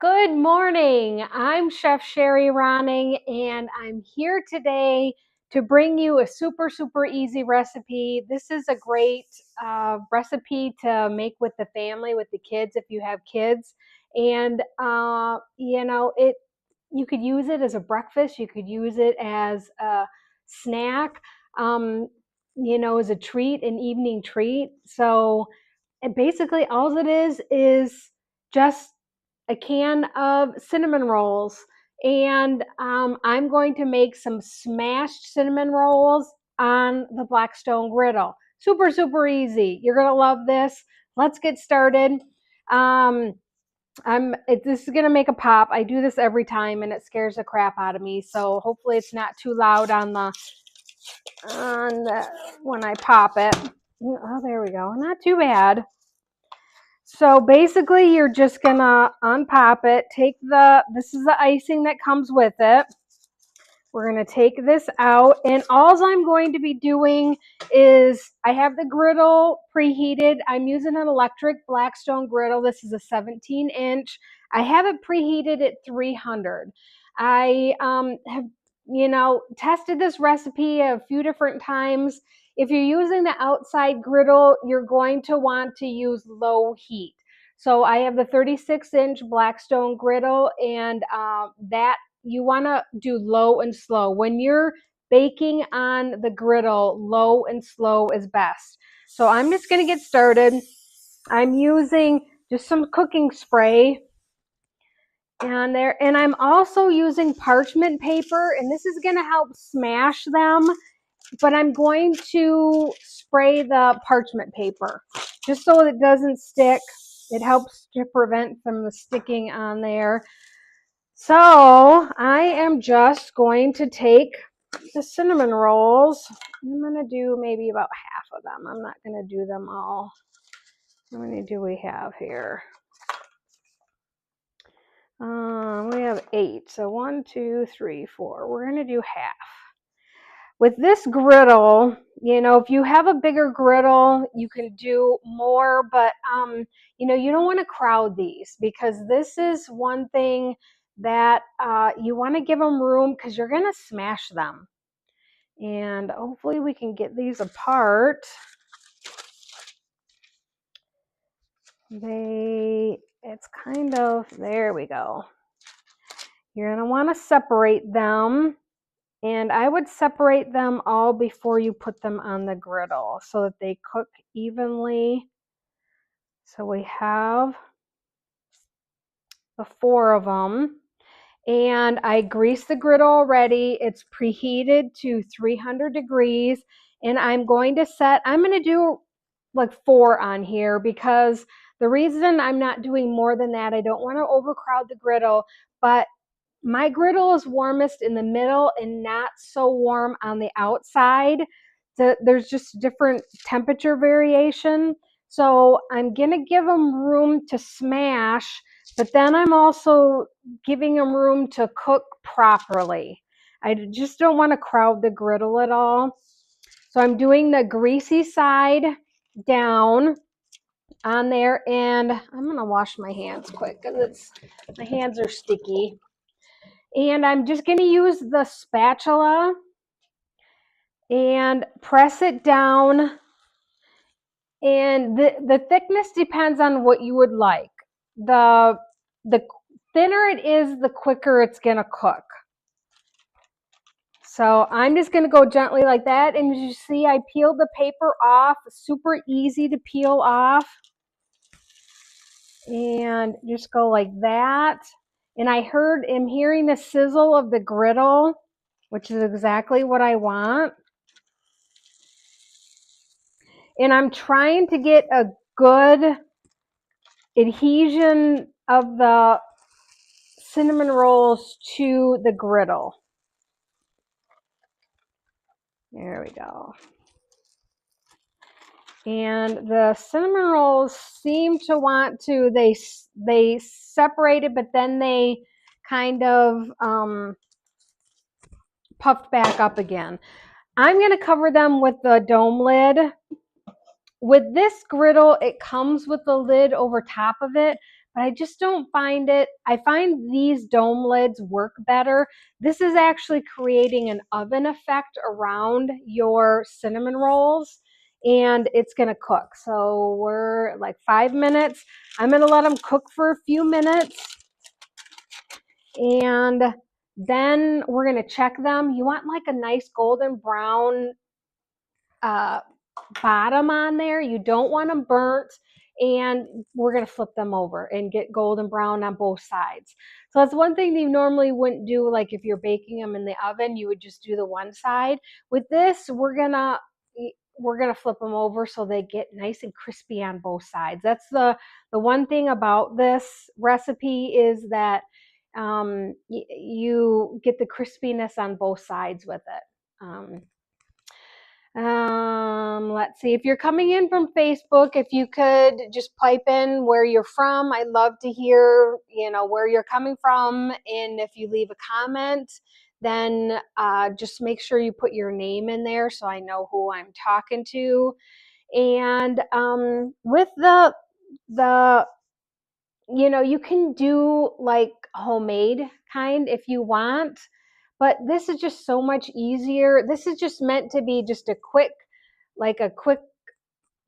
Good morning. I'm Chef Sherry Ronning, and I'm here today to bring you a super easy recipe. This is a great recipe to make with the family, with the kids, if you have kids. And it you could use it as a breakfast. You could use it as a snack. Um, as a treat, an evening treat. So, and basically, all it is just a can of cinnamon rolls. And I'm going to make some smashed cinnamon rolls on the Blackstone Griddle. Super easy. You're going to love this. Let's get started. Um, this is gonna make a pop. I do this every time, and it scares the crap out of me. So hopefully, it's not too loud on the when I pop it. Oh, there we go. Not too bad. So basically, you're just gonna unpop it. This is the icing that comes with it. We're gonna take this out, and all I'm going to be doing is I have the griddle preheated. I'm using an electric Blackstone griddle. This is a 17-inch. I have it preheated at 300. I have tested this recipe a few different times. If you're using the outside griddle, you're going to want to use low heat. So I have the 36-inch Blackstone griddle, and that you want to do low and slow. When you're baking on the griddle, low and slow is best. So I'm just going to get started. I'm using just some cooking spray on there, and I'm also using parchment paper, and this is going to help smash them, but I'm going to spray the parchment paper just so it doesn't stick. It helps to prevent from the sticking on there. So I am just going to take the cinnamon rolls. I'm going to do maybe about half of them. I'm not going to do them all. How many do we have here? We have 8. So 1, 2, 3, 4. We're going to do half. With this griddle, if you have a bigger griddle, you can do more, but you don't want to crowd these, because this is one thing that you want to give them room, because you're going to smash them. And hopefully we can get these apart. It's kind of, there we go. You're going to want to separate them. And I would separate them all before you put them on the griddle so that they cook evenly. So we have the 4 of them. And I greased the griddle already. It's preheated to 300 degrees. And I'm going to do like 4 on here, because the reason I'm not doing more than that, I don't want to overcrowd the griddle, but my griddle is warmest in the middle and not so warm on the outside. There's just different temperature variation. So I'm going to give them room to smash, but then I'm also giving them room to cook properly. I just don't want to crowd the griddle at all. So I'm doing the greasy side down on there, and I'm going to wash my hands quick because my hands are sticky. And I'm just going to use the spatula and press it down. And the thickness depends on what you would like. The thinner it is, the quicker it's going to cook. So I'm just going to go gently like that. And as you see, I peeled the paper off. Super easy to peel off. And just go like that. And I'm hearing the sizzle of the griddle, which is exactly what I want. And I'm trying to get a good adhesion of the cinnamon rolls to the griddle. There we go. And the cinnamon rolls seem to want to, they separated, but then they kind of puffed back up again. I'm going to cover them with the dome lid. With this griddle, it comes with the lid over top of it, but I just don't find it. I find these dome lids work better. This is actually creating an oven effect around your cinnamon rolls, and it's going to cook. So we're like 5 minutes. I'm going to let them cook for a few minutes, and then we're going to check them. You want like a nice golden brown bottom on there. You don't want them burnt, and we're going to flip them over and get golden brown on both sides. So that's one thing that you normally wouldn't do. Like if you're baking them in the oven, you would just do the one side. With this, we're going to flip them over so they get nice and crispy on both sides. That's the one thing about this recipe is that you get the crispiness on both sides with it. Let's see. If you're coming in from Facebook, if you could just pipe in where you're from. I'd love to hear, where you're coming from. And if you leave a comment, then just make sure you put your name in there so I know who I'm talking to. And with the you can do like homemade kind if you want. But this is just so much easier. This is just meant to be just a quick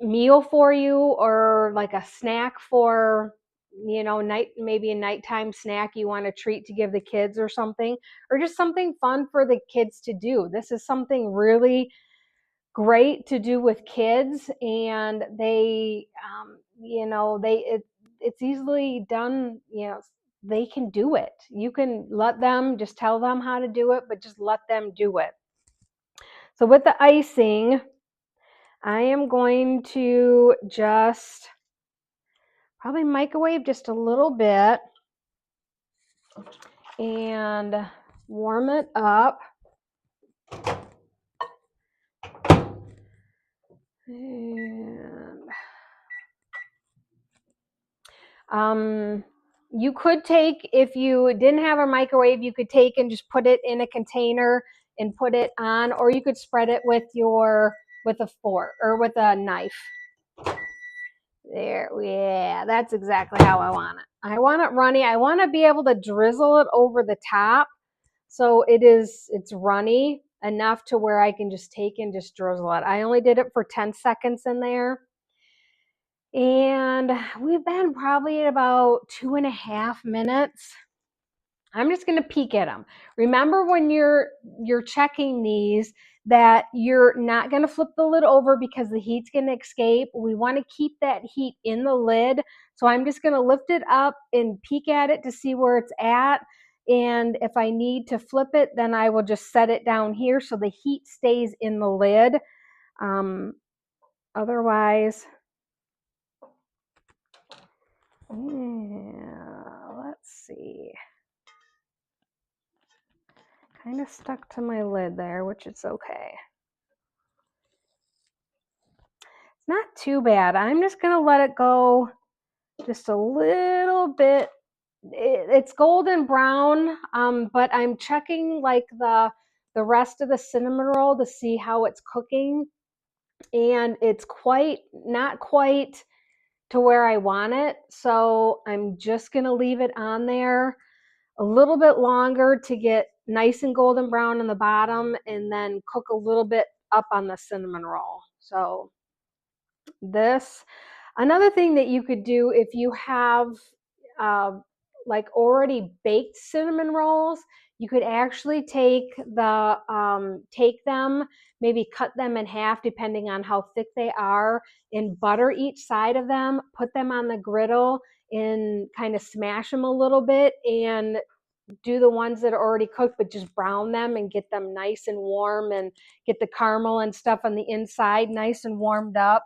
meal for you, or like a snack for, maybe a nighttime snack you want to treat to give the kids or something, or just something fun for the kids to do. This is something really great to do with kids, and it's easily done. They can do it. You can just tell them how to do it, but just let them do it. So with the icing, I am going to just probably microwave just a little bit and warm it up. And you could take, if you didn't have a microwave, you could take and just put it in a container and put it on, or you could spread it with a fork or with a knife. There, yeah, that's exactly how I want it. I want it runny. I want to be able to drizzle it over the top, so it's runny enough to where I can just take and just drizzle it. I only did it for 10 seconds in there. And we've been probably at about 2.5 minutes. I'm just going to peek at them. Remember when you're checking these that you're not going to flip the lid over because the heat's going to escape. We want to keep that heat in the lid. So I'm just going to lift it up and peek at it to see where it's at. And if I need to flip it, then I will just set it down here so the heat stays in the lid. Otherwise, let's see. Kind of stuck to my lid there, which is okay. It's not too bad. I'm just going to let it go just a little bit. It's golden brown, but I'm checking like the rest of the cinnamon roll to see how it's cooking. And it's not quite to where I want it. So I'm just going to leave it on there a little bit longer to get nice and golden brown on the bottom, and then cook a little bit up on the cinnamon roll. So another thing that you could do if you have like already baked cinnamon rolls, you could actually take them, maybe cut them in half depending on how thick they are, and butter each side of them, put them on the griddle and kind of smash them a little bit, and do the ones that are already cooked, but just brown them and get them nice and warm, and get the caramel and stuff on the inside nice and warmed up.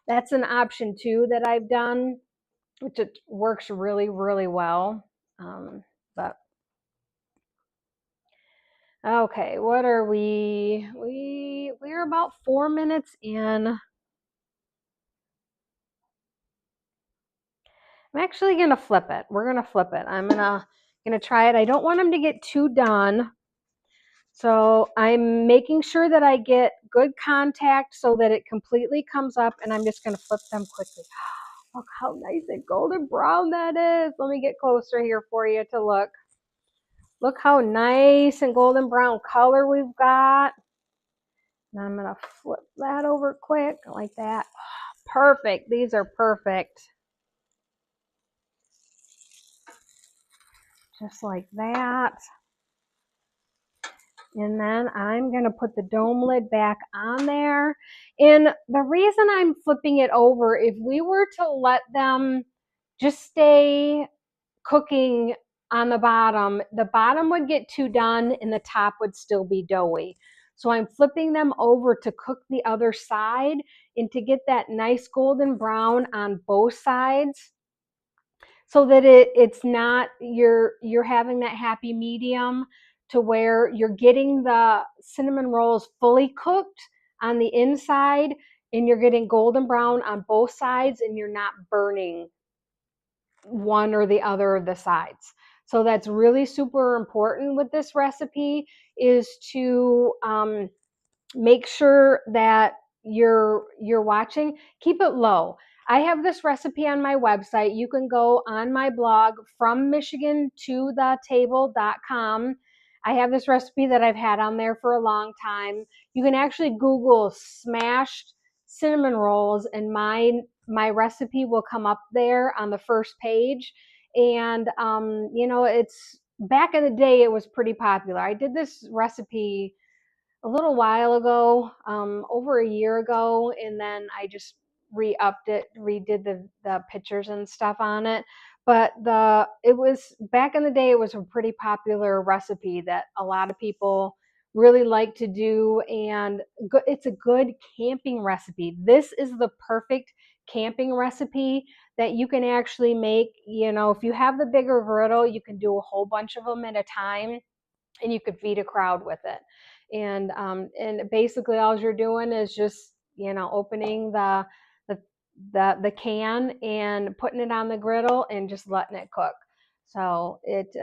That's an option too that I've done, which it works really, really well. But okay, what are we? We're about 4 minutes in. I'm actually gonna flip it. We're gonna flip it. I'm gonna try it. I don't want them to get too done. So I'm making sure that I get good contact so that it completely comes up, and I'm just going to flip them quickly. Look how nice and golden brown that is. Let me get closer here for you to look. Look how nice and golden brown color we've got. Now I'm going to flip that over quick like that. Perfect. These are perfect. Just like that. And then I'm going to put the dome lid back on there. And the reason I'm flipping it over, if we were to let them just stay cooking on the bottom would get too done and the top would still be doughy. So I'm flipping them over to cook the other side and to get that nice golden brown on both sides, so that it's not, you're having that happy medium to where you're getting the cinnamon rolls fully cooked on the inside and you're getting golden brown on both sides and you're not burning one or the other of the sides. So that's really super important with this recipe, is to make sure that you're watching. Keep it low. I have this recipe on my website. You can go on my blog, FromMichiganToTheTable.com. I have this recipe that I've had on there for a long time. You can actually Google smashed cinnamon rolls and my recipe will come up there on the first page. And it's back in the day, it was pretty popular. I did this recipe a little while ago, over a year ago, and then I just re-upped it, redid the pictures and stuff on it. But it was back in the day, it was a pretty popular recipe that a lot of people really like to do, and it's a good camping recipe. This is the perfect camping recipe that you can actually make. If you have the bigger griddle, you can do a whole bunch of them at a time and you could feed a crowd with it. And basically all you're doing is just, opening the can and putting it on the griddle and just letting it cook. So it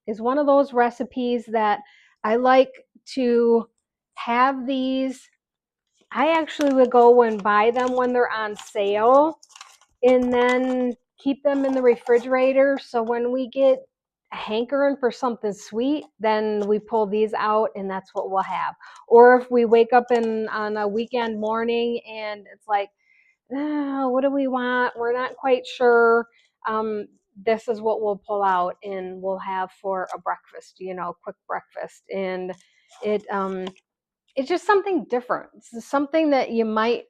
is one of those recipes that I like to have these. I actually would go and buy them when they're on sale and then keep them in the refrigerator. So when we get hankering for something sweet, then we pull these out and that's what we'll have. Or if we wake up on a weekend morning and it's like, what do we want? We're not quite sure. This is what we'll pull out and we'll have for a breakfast, quick breakfast. And it's just something different. It's something that you might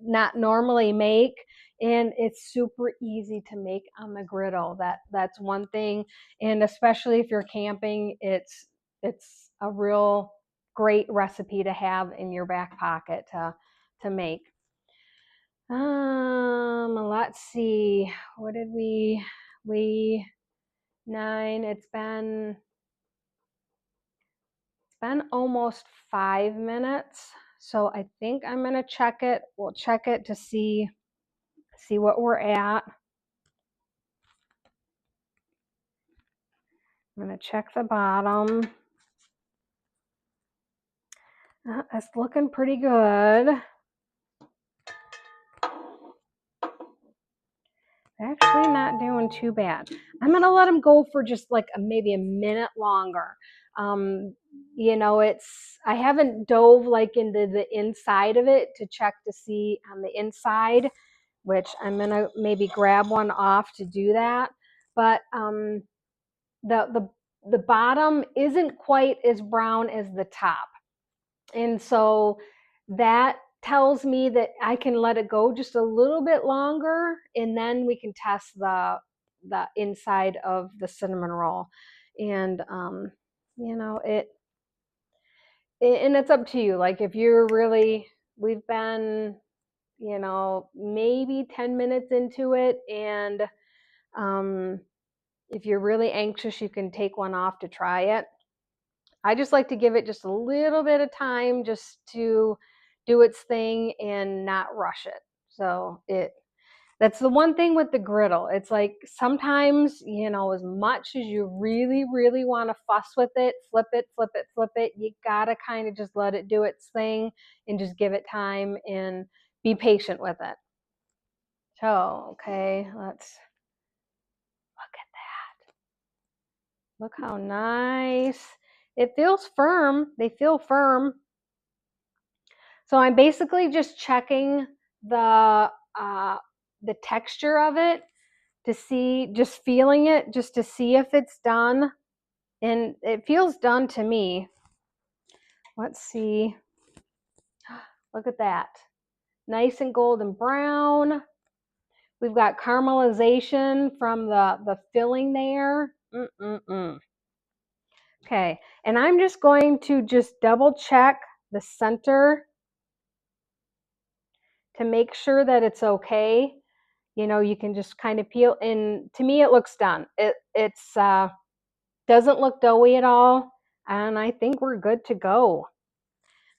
not normally make, and it's super easy to make on the griddle. That's one thing, and especially if you're camping, it's a real great recipe to have in your back pocket to make. Let's see, what did we 9, it's been almost 5 minutes. So I think I'm going to check it. We'll check it to see what we're at. I'm going to check the bottom. It's looking pretty good. Actually not doing too bad. I'm going to let them go for just like maybe a minute longer. I haven't dove like into the inside of it to check to see on the inside, which I'm going to maybe grab one off to do that. But the bottom isn't quite as brown as the top. And so that tells me that I can let it go just a little bit longer, and then we can test the inside of the cinnamon roll. And and it's up to you. Like if you're really, we've been, maybe 10 minutes into it, and if you're really anxious, you can take one off to try it. I just like to give it just a little bit of time just to do its thing and not rush it. So that's the one thing with the griddle. It's like sometimes, as much as you really, really want to fuss with it, flip it, you gotta kind of just let it do its thing and just give it time and be patient with it. So, okay, let's look at that. Look how nice. It feels firm. They feel firm. So I'm basically just checking the texture of it to see, just feeling it, just to see if it's done. And it feels done to me. Let's see. Look at that. Nice and golden brown. We've got caramelization from the filling there. Okay, and I'm just going to just double check the center to make sure that it's okay. You know, you can just kind of peel, and to me it looks done. It's doesn't look doughy at all, and I think we're good to go.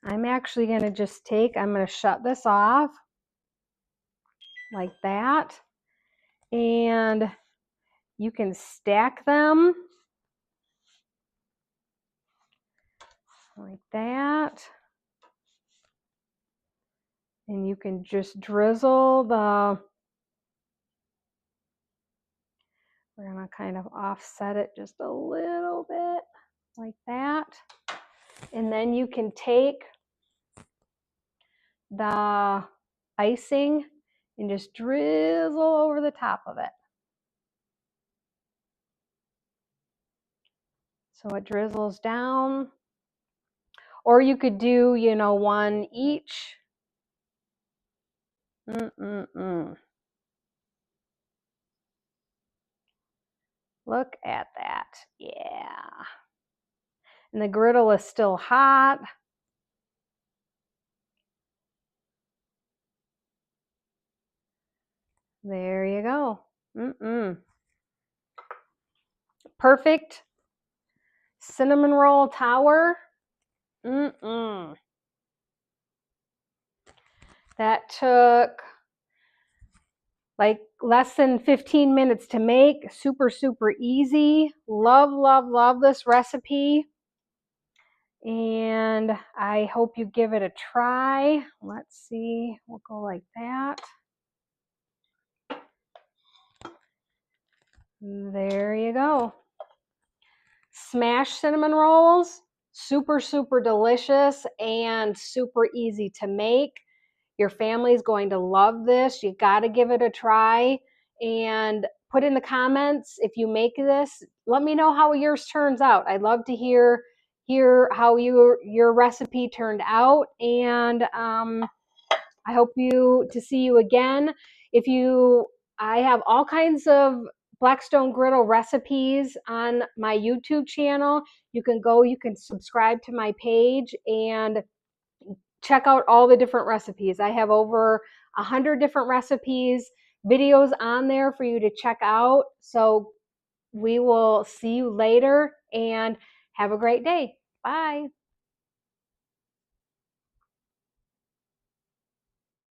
I'm actually going to just I'm going to shut this off like that, and you can stack them like that, and you can just drizzle we're going to kind of offset it just a little bit like that, and then you can take the icing and just drizzle over the top of it. So it drizzles down, or you could do, you know, one each. Look at that. Yeah. And the griddle is still hot. There you go. Perfect cinnamon roll tower. That took like less than 15 minutes to make. Super, super easy. Love, love, love this recipe. And I hope you give it a try. Let's see. We'll go like that. There you go. Smashed cinnamon rolls. Super, super delicious and super easy to make. Your family's going to love this. You got to give it a try, and put in the comments if you make this. Let me know how yours turns out. I'd love to hear how your recipe turned out, and I hope to see you again. I have all kinds of Blackstone Griddle recipes on my YouTube channel. You can subscribe to my page and check out all the different recipes. I have over 100 different recipes, videos on there for you to check out. So we will see you later, and have a great day. Bye.